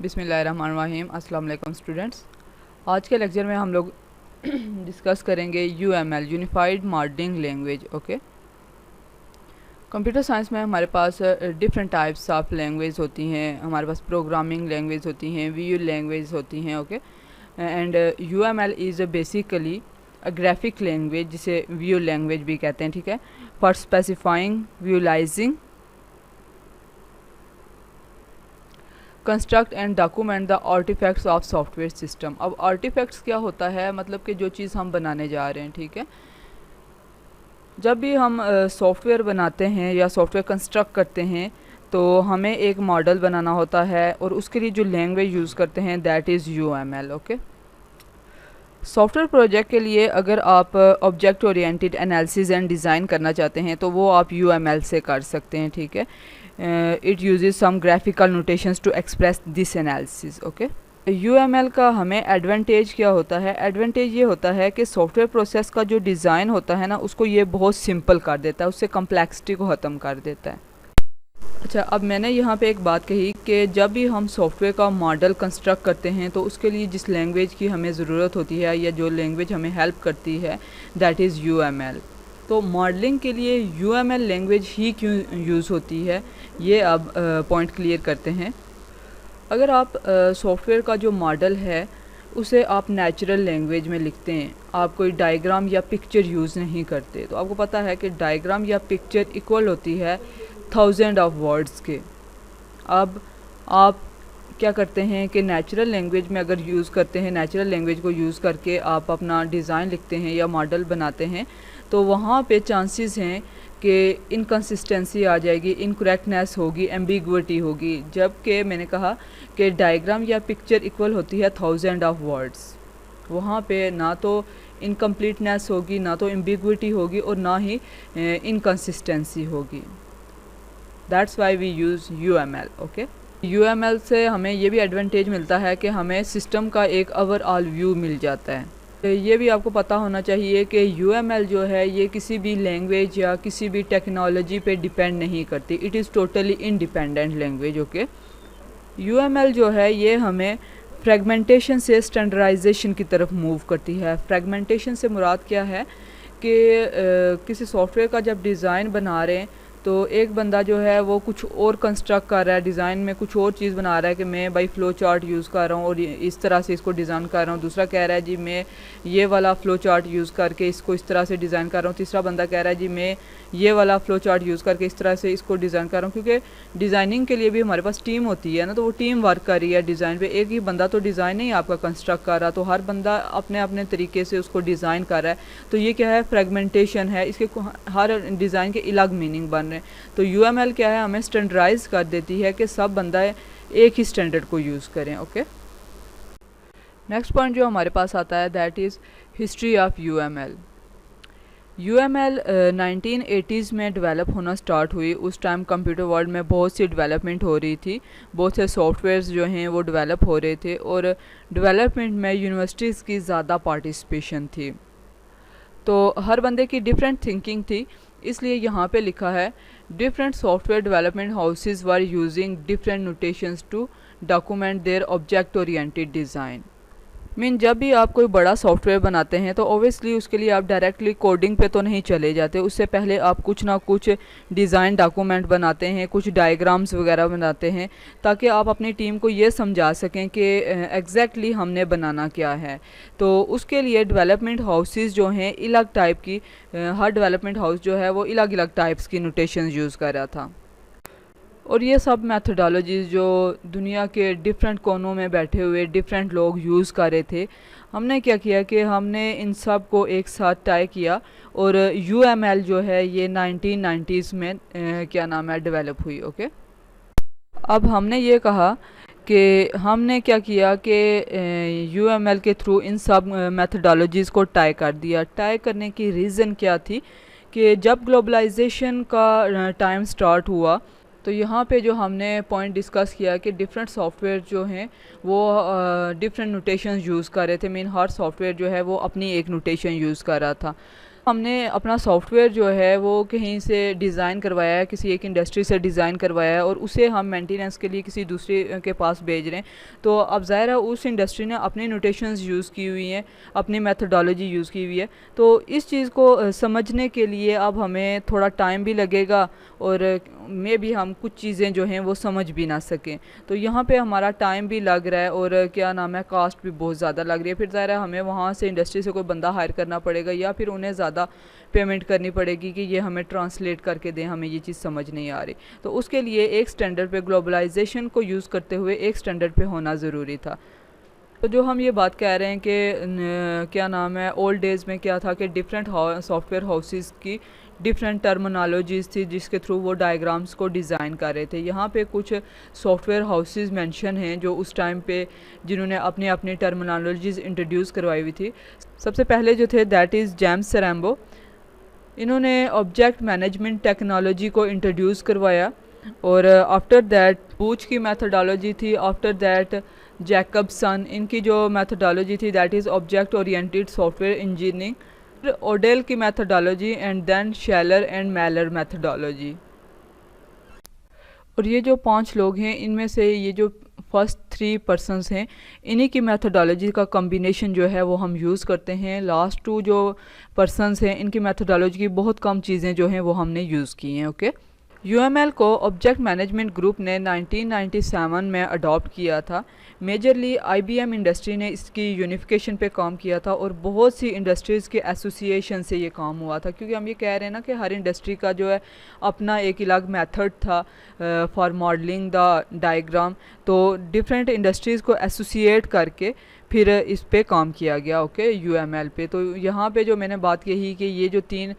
बिस्मिल्लाहिर्रहमानिर्रहीम। अस्सलाम वालेकुम स्टूडेंट्स। आज के लेक्चर में हम लोग डिस्कस करेंगे UML unified modelling language. Okay, computer science में हमारे पास डिफरेंट टाइप्स ऑफ लैंग्वेज होती हैं। हमारे पास प्रोग्रामिंग लैंग्वेज होती हैं, वीयू लैंग्वेज होती हैं। Okay, and UML is basically a graphic language, जिसे व्यू लैंग्वेज भी कहते हैं। ठीक है, for specifying, visualising, construct and document the artefacts of software system. अब आर्टिफैक्ट्स क्या होता है, मतलब कि जो चीज़ हम बनाने जा रहे हैं। ठीक है, जब भी हम सॉफ्टवेयर बनाते हैं या सॉफ्टवेयर कंस्ट्रक्ट करते हैं तो हमें एक मॉडल बनाना होता है, और उसके लिए जो लैंग्वेज यूज़ करते हैं that is UML. Okay, software project के लिए अगर आप object oriented analysis and design करना चाहते हैं तो वो आप यूएमएल से कर सकते हैं। ठीक है, it uses some graphical notations to express this analysis. Okay, UML का हमें एडवांटेज क्या होता है? एडवांटेज ये होता है कि सॉफ्टवेयर प्रोसेस का जो डिज़ाइन होता है ना, उसको ये बहुत सिंपल कर देता है, उससे कम्प्लेक्सिटी को ख़त्म कर देता है। अच्छा, अब मैंने यहाँ पे एक बात कही कि जब भी हम सॉफ्टवेयर का मॉडल कंस्ट्रक्ट करते हैं तो उसके लिए जिस लैंग्वेज की हमें ज़रूरत होती है या जो लैंग्वेज हमें हेल्प करती है दैट इज़ यूएमएल। तो मॉडलिंग के लिए यूएमएल लैंग्वेज ही क्यों यूज़ होती है, ये अब पॉइंट क्लियर करते हैं। अगर आप सॉफ्टवेयर का जो मॉडल है उसे आप नेचुरल लैंग्वेज में लिखते हैं, आप कोई डायग्राम या पिक्चर यूज़ नहीं करते, तो आपको पता है कि डायग्राम या पिक्चर इक्वल होती है 1000 ऑफ वर्ड्स के। अब आप क्या करते हैं कि नेचुरल लैंग्वेज में अगर यूज़ करते हैं, नेचुरल लैंग्वेज को यूज़ करके आप अपना डिज़ाइन लिखते हैं या मॉडल बनाते हैं, तो वहाँ पे चांसेस हैं कि इनकंसिस्टेंसी आ जाएगी, इनकरेक्टनेस होगी, एम्बिगुइटी होगी। जबकि मैंने कहा कि डायग्राम या पिक्चर इक्वल होती है 1000 ऑफ वर्ड्स, वहाँ पे ना तो इनकम्प्लीटनेस होगी, ना तो एम्बिगुइटी होगी, और ना ही इनकंसिस्टेंसी होगी। That's why we use UML. Okay, UML से हमें ये भी एडवांटेज मिलता है कि हमें सिस्टम का एक ओवरऑल व्यू मिल जाता है। ये भी आपको पता होना चाहिए कि यूएमएल जो है ये किसी भी लैंग्वेज या किसी भी टेक्नोलॉजी पे डिपेंड नहीं करती, it is totally independent language. Okay, UML जो है ये हमें फ्रेगमेंटेशन से स्टैंडर्डाइजेशन की तरफ मूव करती है। फ्रेगमेंटेशन से मुराद क्या है कि किसी सॉफ्टवेयर का जब डिज़ाइन बना रहे हैं तो एक बंदा जो है वो कुछ और कंस्ट्रक्ट कर रहा है, डिज़ाइन में कुछ और चीज़ बना रहा है कि मैं भाई फ़्लो चार्ट यूज़ कर रहा हूँ और इस तरह से इसको डिज़ाइन कर रहा हूँ। दूसरा कह रहा है जी मैं ये वाला फ़्लो चार्ट यूज़ करके इसको इस तरह से डिज़ाइन कर रहा हूँ। तीसरा बंदा कह रहा है जी मैं ये वाला फ़्लो चार्ट यूज़ करके इस तरह से इसको डिज़ाइन कर रहा हूँ। क्योंकि डिज़ाइनिंग के लिए भी हमारे पास टीम होती है ना, तो वो टीम वर्क कर रही है डिज़ाइन पे। एक ही बंदा तो डिज़ाइन नहीं आपका कंस्ट्रक्ट कर रहा, तो हर बंदा अपने अपने तरीके से उसको डिज़ाइन कर रहा है। तो ये क्या है? फ्रेगमेंटेशन है। इसके हर डिज़ाइन के अलग मीनिंग बन रहे हैं। तो यूएमएल क्या है? हमें स्टैंडर्डाइज कर देती है कि सब बंदा एक ही स्टैंडर्ड को यूज़ करें। ओके, नेक्स्ट पॉइंट जो हमारे पास आता है that is history of UML. UML 1980s में डेवलप होना स्टार्ट हुई। उस टाइम कंप्यूटर वर्ल्ड में बहुत सी डेवलपमेंट हो रही थी, बहुत से सॉफ्टवेयर्स जो हैं वो डेवलप हो रहे थे, और डेवलपमेंट में यूनिवर्सिटीज़ की ज़्यादा पार्टिसिपेशन थी। तो हर बंदे की डिफरेंट थिंकिंग थी, इसलिए यहाँ पे लिखा है different software development houses were using different notations to document their object oriented design. जब भी आप कोई बड़ा सॉफ्टवेयर बनाते हैं तो ओबियसली उसके लिए आप डायरेक्टली कोडिंग पे तो नहीं चले जाते, उससे पहले आप कुछ ना कुछ डिज़ाइन डॉक्यूमेंट बनाते हैं, कुछ डायग्राम्स वगैरह बनाते हैं, ताकि आप अपनी टीम को ये समझा सकें कि एग्जैक्टली हमने बनाना क्या है। तो उसके लिए डेवलपमेंट हाउसेस जो हैं अलग टाइप की, हर डेवलपमेंट हाउस जो है वो अलग अलग टाइप्स की नोटेशन यूज़ कर रहा था। और ये सब मेथडोलॉजीज़ जो दुनिया के डिफरेंट कोनों में बैठे हुए डिफरेंट लोग यूज़ कर रहे थे, हमने क्या किया कि हमने इन सब को एक साथ टाई किया, और यूएमएल जो है ये 1990s में क्या नाम है डेवलप हुई। ओके, अब हमने ये कहा कि हमने क्या किया कि यूएमएल के थ्रू इन सब मेथडोलॉजीज़ को टाई कर दिया। टाई करने की रीज़न क्या थी कि जब ग्लोबलाइजेशन का टाइम स्टार्ट हुआ तो यहाँ पे जो हमने पॉइंट डिस्कस किया कि डिफरेंट सॉफ्टवेयर जो हैं वो डिफरेंट नोटेशन यूज़ कर रहे थे। हर सॉफ्टवेयर जो है वो अपनी एक नोटेशन यूज़ कर रहा था। हमने अपना सॉफ्टवेयर जो है वो कहीं से डिज़ाइन करवाया है, किसी एक इंडस्ट्री से डिज़ाइन करवाया है और उसे हम मेंटेनेंस के लिए किसी दूसरे के पास भेज रहे हैं। तो अब ज़ाहिर है उस इंडस्ट्री ने अपनी नोटेशंस यूज़ की हुई हैं, अपनी मेथोडोलॉजी यूज़ की हुई है। तो इस चीज़ को समझने के लिए अब हमें थोड़ा टाइम भी लगेगा और मे भी हम कुछ चीज़ें जो हैं वो समझ भी ना सकें। तो यहाँ पे हमारा टाइम भी लग रहा है और क्या नाम है, कास्ट भी बहुत ज़्यादा लग रही है। फिर ज़ाहिर है हमें वहाँ से इंडस्ट्री से कोई बंदा हायर करना पड़ेगा या फिर उन्हें ज़्यादा पेमेंट करनी पड़ेगी कि ये हमें ट्रांसलेट करके दें, हमें ये चीज़ समझ नहीं आ रही। तो उसके लिए एक स्टैंडर्ड पे, ग्लोबलाइजेशन को यूज़ करते हुए एक स्टैंडर्ड पे होना ज़रूरी था। तो जो हम ये बात कह रहे हैं कि क्या नाम है, ओल्ड डेज़ में क्या था कि डिफरेंट सॉफ्टवेयर हाउसेस की डिफरेंट टर्मिनोलॉजीज़ थी जिसके थ्रू वो डायग्राम्स को डिज़ाइन कर रहे थे। यहाँ पे कुछ सॉफ्टवेयर हाउसेस मेंशन हैं जो उस टाइम पे जिन्होंने अपनी अपनी टर्मिनोलॉजीज़ इंट्रोड्यूस करवाई हुई थी। सबसे पहले जो थे दैट इज़ जेम्स सेरेम्बो। इन्होंने ऑब्जेक्ट मैनेजमेंट टेक्नोलॉजी को इंट्रोड्यूस करवाया और आफ्टर दैट बूच की मेथोडोलॉजी थी। आफ्टर दैट जैकबसन, इनकी जो मेथोडोलॉजी थी that is object oriented software engineering. Odell की methodology and then Shlaer and Mellor methodology. और ये जो 5 लोग हैं इनमें से ये जो फर्स्ट 3 पर्सन्स हैं इन्हीं की मेथोडोलॉजी का कॉम्बिनेशन जो है वो हम यूज़ करते हैं। लास्ट 2 जो पर्सन्स हैं इनकी मेथोडोलॉजी की बहुत कम चीज़ें जो हैं वो हमने यूज़ की हैं। ओके, यूएमएल को ऑब्जेक्ट मैनेजमेंट ग्रुप ने 1997 में अडॉप्ट किया था। मेजरली आईबीएम इंडस्ट्री ने इसकी यूनिफिकेशन पे काम किया था और बहुत सी इंडस्ट्रीज़ के एसोसिएशन से ये काम हुआ था, क्योंकि हम ये कह रहे हैं ना कि हर इंडस्ट्री का जो है अपना एक अलग मेथड था फॉर मॉडलिंग द डायग्राम। तो डिफरेंट इंडस्ट्रीज़ को एसोसिएट करके फिर इस पे काम किया गया। ओके, यूएमएल पे। तो यहाँ पे जो मैंने बात कही कि ये जो 3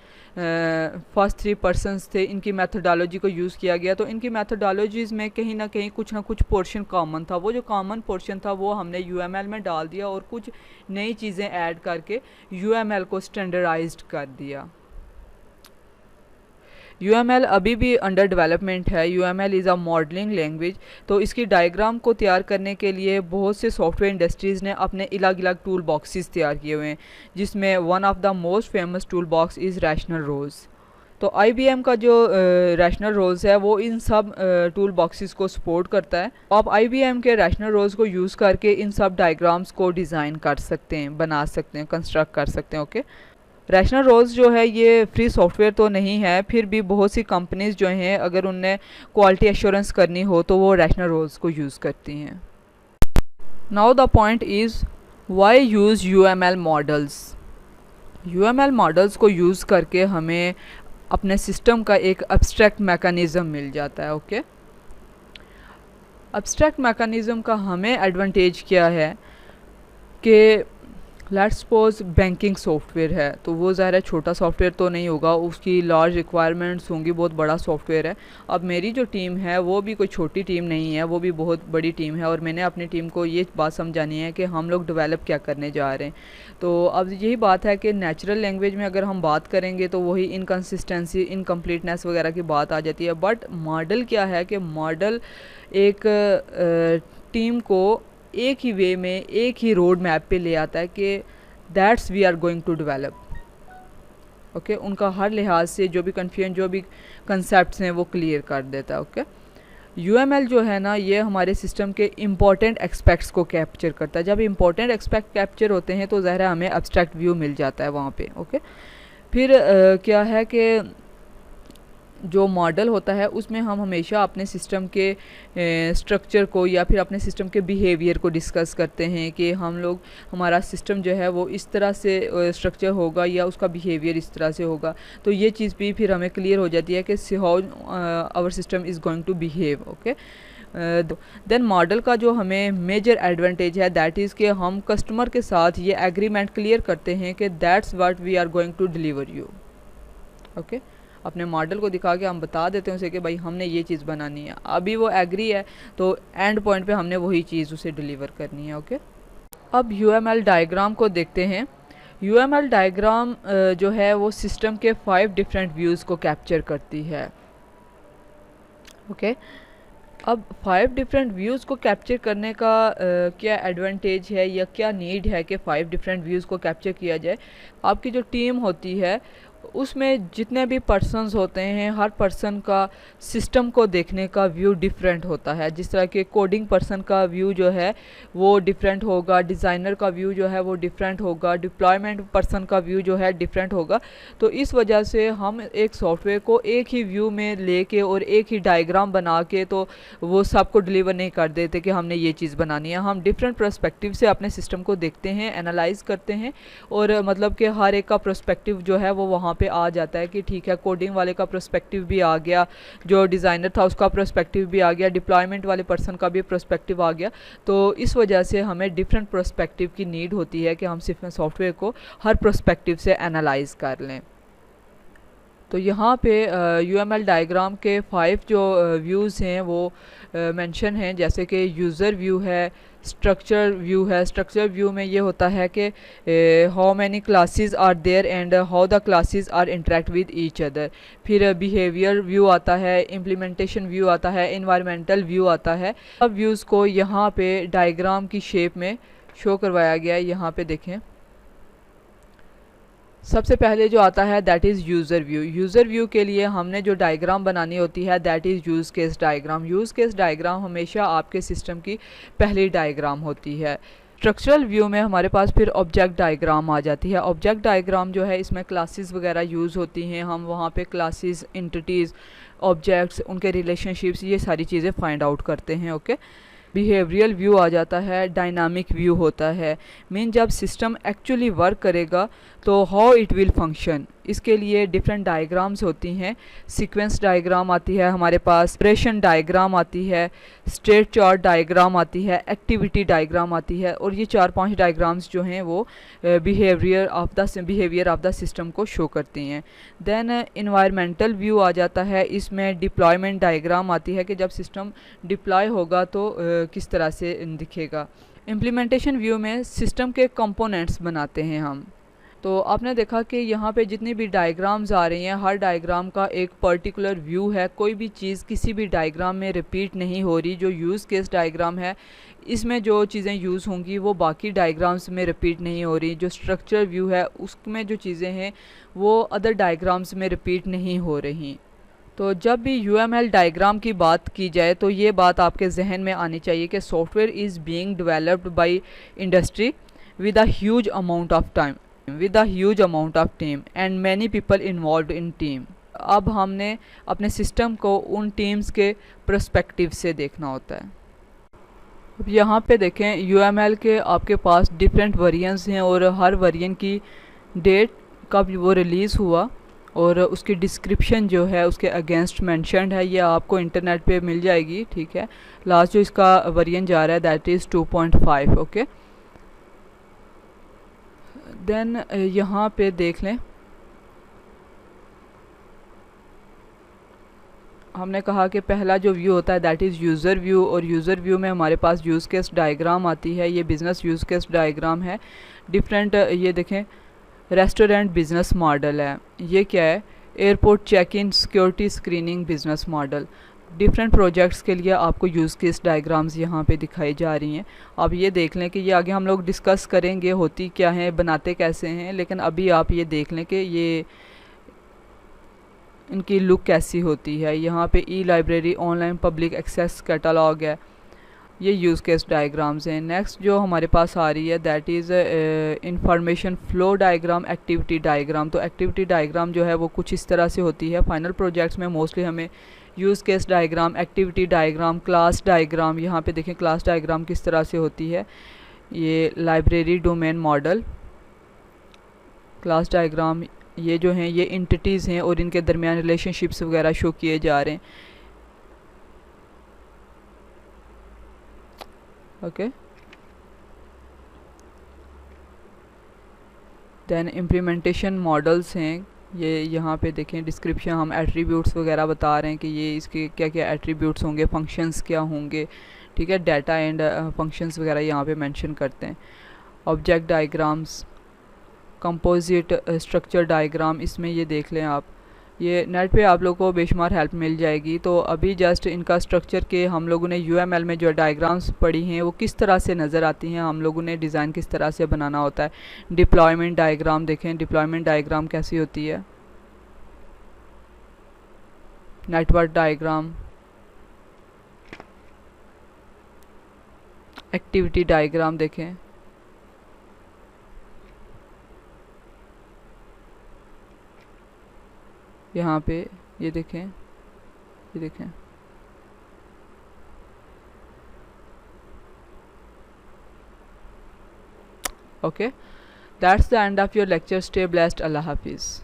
फर्स्ट 3 पर्सन्स थे इनकी मेथोडोलॉजी को यूज़ किया गया, तो इनकी मेथोडोलॉजीज़ में कहीं ना कहीं कुछ ना कुछ पोर्शन कॉमन था। वो जो कॉमन पोर्शन था वो हमने यूएमएल में डाल दिया और कुछ नई चीज़ें ऐड करके यूएमएल को स्टैंडर्डाइज्ड कर दिया। UML अभी भी अंडर डेवलपमेंट है। UML is a modelling language. तो इसकी डायग्राम को तैयार करने के लिए बहुत से सॉफ्टवेयर इंडस्ट्रीज़ ने अपने अलग अलग टूल बॉक्सेस तैयार किए हुए हैं, जिसमें one of the most famous tool box is Rational Rose. तो IBM का जो रैशनल रोल्स है वो इन सब टूल बॉक्सेस को सपोर्ट करता है। आप IBM के रैशनल रोल्स को यूज़ करके इन सब डायग्राम्स को डिज़ाइन कर सकते हैं, बना सकते हैं, कंस्ट्रक्ट कर सकते हैं। ओके, रैशनल रोल्स जो है ये फ्री सॉफ्टवेयर तो नहीं है, फिर भी बहुत सी कंपनीज़ जो हैं अगर उन्हें क्वालिटी एश्योरेंस करनी हो तो वो रैशनल रोल्स को यूज़ करती हैं। Now the point is why use UML models. UML models को यूज़ करके हमें अपने सिस्टम का एक एब्स्ट्रैक्ट मैकेनिज़्म मिल जाता है। ओके, एब्स्ट्रैक्ट मैकेनिज़्म का हमें एडवांटेज क्या है कि लेट्स सपोज बैंकिंग सॉफ्टवेयर है, तो वो ज़ाहिर है छोटा सॉफ्टवेयर तो नहीं होगा, उसकी लार्ज रिक्वायरमेंट्स होंगी, बहुत बड़ा सॉफ्टवेयर है। अब मेरी जो टीम है वो भी कोई छोटी टीम नहीं है, वो भी बहुत बड़ी टीम है और मैंने अपनी टीम को ये बात समझानी है कि हम लोग डेवलप क्या करने जा रहे हैं। तो अब यही बात है कि नेचुरल लैंग्वेज में अगर हम बात करेंगे तो वही इनकन्सिस्टेंसी, इनकम्प्लीटनेस वगैरह की बात आ जाती है। बट मॉडल क्या है कि मॉडल एक टीम को एक ही वे में, एक ही रोड मैप पे ले आता है कि that's we are going to develop. Okay, उनका हर लिहाज से जो भी कन्फ्यूजन, जो भी कंसेप्ट्स हैं वो क्लियर कर देता है। ओके, UML जो है ना ये हमारे सिस्टम के इम्पॉर्टेंट एक्सपेक्ट्स को कैप्चर करता है। जब इम्पॉर्टेंट एक्सपेक्ट कैप्चर होते हैं तो ज़ाहिर है हमें एब्स्ट्रैक्ट व्यू मिल जाता है वहाँ पे। ओके, फिर क्या है कि जो मॉडल होता है उसमें हम हमेशा अपने सिस्टम के स्ट्रक्चर को या फिर अपने सिस्टम के बिहेवियर को डिस्कस करते हैं कि हम लोग, हमारा सिस्टम जो है वो इस तरह से स्ट्रक्चर होगा या उसका बिहेवियर इस तरह से होगा। तो ये चीज़ भी फिर हमें क्लियर हो जाती है कि how our system is going to behave. Okay, then model का जो हमें मेजर एडवांटेज है दैट इज़ कि हम कस्टमर के साथ ये एग्रीमेंट क्लियर करते हैं कि that's what we are going to deliver you. Okay, अपने मॉडल को दिखा के हम बता देते हैं उसे कि भाई हमने ये चीज़ बनानी है। अभी वो एग्री है तो एंड पॉइंट पे हमने वही चीज़ उसे डिलीवर करनी है। ओके, अब UML डायग्राम को देखते हैं। UML डायग्राम जो है वो सिस्टम के 5 डिफरेंट व्यूज़ को कैप्चर करती है। ओके, अब 5 डिफरेंट व्यूज़ को कैप्चर करने का क्या एडवांटेज है या क्या नीड है कि 5 डिफरेंट व्यूज़ को कैप्चर किया जाए। आपकी जो टीम होती है उसमें जितने भी पर्सन्स होते हैं, हर पर्सन का सिस्टम को देखने का व्यू डिफरेंट होता है। जिस तरह के कोडिंग पर्सन का व्यू जो है वो डिफरेंट होगा, डिज़ाइनर का व्यू जो है वो डिफरेंट होगा, डिप्लॉयमेंट पर्सन का व्यू जो है डिफरेंट होगा। तो इस वजह से हम एक सॉफ्टवेयर को एक ही व्यू में लेके और एक ही डायग्राम बना के तो वो सबको डिलीवर नहीं कर देते कि हमने ये चीज़ बनानी है। हम डिफरेंट पर्सपेक्टिव से अपने सिस्टम को देखते हैं, एनालाइज करते हैं, और मतलब कि हर एक का पर्सपेक्टिव जो है वो वहाँ पे आ जाता है कि ठीक है, कोडिंग वाले का पर्सपेक्टिव भी आ गया, जो डिज़ाइनर था उसका पर्सपेक्टिव भी आ गया, डिप्लॉयमेंट वाले पर्सन का भी पर्सपेक्टिव आ गया। तो इस वजह से हमें डिफरेंट पर्सपेक्टिव की नीड होती है कि हम सिर्फ सॉफ्टवेयर को हर पर्सपेक्टिव से एनालाइज कर लें। तो यहाँ पे UML डायग्राम के 5 जो व्यूज़ हैं वो मेंशन हैं, जैसे कि यूज़र व्यू है, स्ट्रक्चर व्यू है। स्ट्रक्चर व्यू में ये होता है कि how many classes are there and how the classes are interact with each other. फिर बिहेवियर व्यू आता है, इम्प्लीमेंटेशन व्यू आता है, इन्वायरमेंटल व्यू आता है। सब व्यूज़ को यहाँ पे डायग्राम की शेप में शो करवाया गया है। यहाँ पे देखें, सबसे पहले जो आता है that is user view. User view के लिए हमने जो डायग्राम बनानी होती है that is use case diagram. Use case diagram हमेशा आपके सिस्टम की पहली डायग्राम होती है। स्ट्रक्चरल व्यू में हमारे पास फिर ऑब्जेक्ट डायग्राम आ जाती है। ऑब्जेक्ट डायग्राम जो है इसमें क्लासेस वगैरह यूज़ होती हैं, हम वहाँ पे क्लासेस, एंटिटीज़, ऑब्जेक्ट्स, उनके रिलेशनशिप्स, ये सारी चीज़ें फाइंड आउट करते हैं। ओके, बिहेवियरल व्यू आ जाता है, डायनामिक व्यू होता है, मीन जब सिस्टम एक्चुअली वर्क करेगा तो हाउ इट विल फंक्शन। इसके लिए डिफरेंट डायग्राम्स होती हैं। सीक्वेंस डायग्राम आती है हमारे पास, ऑपरेशन डायग्राम आती है, स्टेट चार्ट डायग्राम आती है, एक्टिविटी डायग्राम आती है, और ये 4-5 डायग्राम्स जो हैं वो बिहेवियर ऑफ द सिस्टम को शो करती हैं। देन इन्वायरमेंटल व्यू आ जाता है, इसमें डिप्लॉयमेंट डायग्राम आती है कि जब सिस्टम डिप्लॉय होगा तो किस तरह से दिखेगा। इम्प्लीमेंटेशन व्यू में सिस्टम के कंपोनेंट्स बनाते हैं हम। तो आपने देखा कि यहाँ पे जितनी भी डायग्राम्स आ रही हैं, हर डायग्राम का एक पर्टिकुलर व्यू है। कोई भी चीज़ किसी भी डायग्राम में रिपीट नहीं हो रही। जो यूज़ केस डायग्राम है इसमें जो चीज़ें यूज़ होंगी वो बाकी डायग्राम्स में रिपीट नहीं हो रही। जो स्ट्रक्चर व्यू है उसमें जो चीज़ें हैं वो अदर डायग्राम्स में रिपीट नहीं हो रही। तो जब भी UML डायग्राम की बात की जाए तो ये बात आपके जहन में आनी चाहिए कि software is being developed by industry with a huge amount of time, with a huge amount of team and many people involved in team। अब हमने अपने सिस्टम को उन टीम्स के पर्सपेक्टिव से देखना होता है। अब यहाँ पे देखें, UML के आपके पास डिफरेंट वेरिएंट्स हैं और हर वेरिएंट की डेट कब वो रिलीज़ हुआ और उसकी डिस्क्रिप्शन जो है उसके अगेंस्ट मेंशन्ड है, ये आपको इंटरनेट पे मिल जाएगी। ठीक है, लास्ट जो इसका वेरिएंट जा रहा है दैट इज़ 2.5। ओके, देन यहाँ पे देख लें, हमने कहा कि पहला जो व्यू होता है दैट इज़ यूज़र व्यू, और यूज़र व्यू में हमारे पास यूज़ केस डायग्राम आती है। ये बिज़नेस यूज़ केस डायग्राम है। डिफरेंट ये देखें, रेस्टोरेंट बिज़नेस मॉडल है, ये क्या है, airport check in security screening business model. Different projects के लिए आपको यूज़ केस डायग्राम्स यहाँ पे दिखाई जा रही हैं। आप ये देख लें कि ये आगे हम लोग डिस्कस करेंगे होती क्या है, बनाते कैसे हैं, लेकिन अभी आप ये देख लें कि ये इनकी लुक कैसी होती है। यहाँ पे e library, online public access catalog है, ये यूज़ केस डायग्राम्स हैं। नेक्स्ट जो हमारे पास आ रही है that is information flow diagram, activity diagram. तो एक्टिविटी डायग्राम जो है वो कुछ इस तरह से होती है। फाइनल प्रोजेक्ट्स में मोस्टली हमें use case diagram, activity diagram, class diagram, यहाँ पे देखें क्लास डायग्राम किस तरह से होती है। ये library domain model, class diagram, ये जो हैं ये एंटिटीज़ हैं और इनके दरमियान रिलेशनशिप्स वगैरह शो किए जा रहे हैं। ओके, देन इम्प्लीमेंटेशन मॉडल्स हैं, ये यहाँ पे देखें डिस्क्रिप्शन, हम एट्रीब्यूट्स वगैरह बता रहे हैं कि ये इसके क्या क्या एट्रीब्यूट्स होंगे, फंक्शंस क्या होंगे। ठीक है, डाटा एंड फंक्शंस वगैरह यहाँ पे मेंशन करते हैं। Object diagrams, composite structure diagram, इसमें ये देख लें आप ये नेट पे आप लोगों को बेशुमार हेल्प मिल जाएगी। तो अभी जस्ट इनका स्ट्रक्चर के हम लोगों ने UML में जो डायग्राम्स पढ़ी हैं वो किस तरह से नज़र आती हैं, हम लोगों ने डिज़ाइन किस तरह से बनाना होता है। डिप्लॉयमेंट डायग्राम देखें, डिप्लॉयमेंट डायग्राम कैसी होती है, नेटवर्क डायग्राम, एक्टिविटी डायग्राम देखें, यहाँ पे ये देखें, ये देखें। Okay, that's the end of your lecture. Stay blessed. अल्लाह हाफिज़।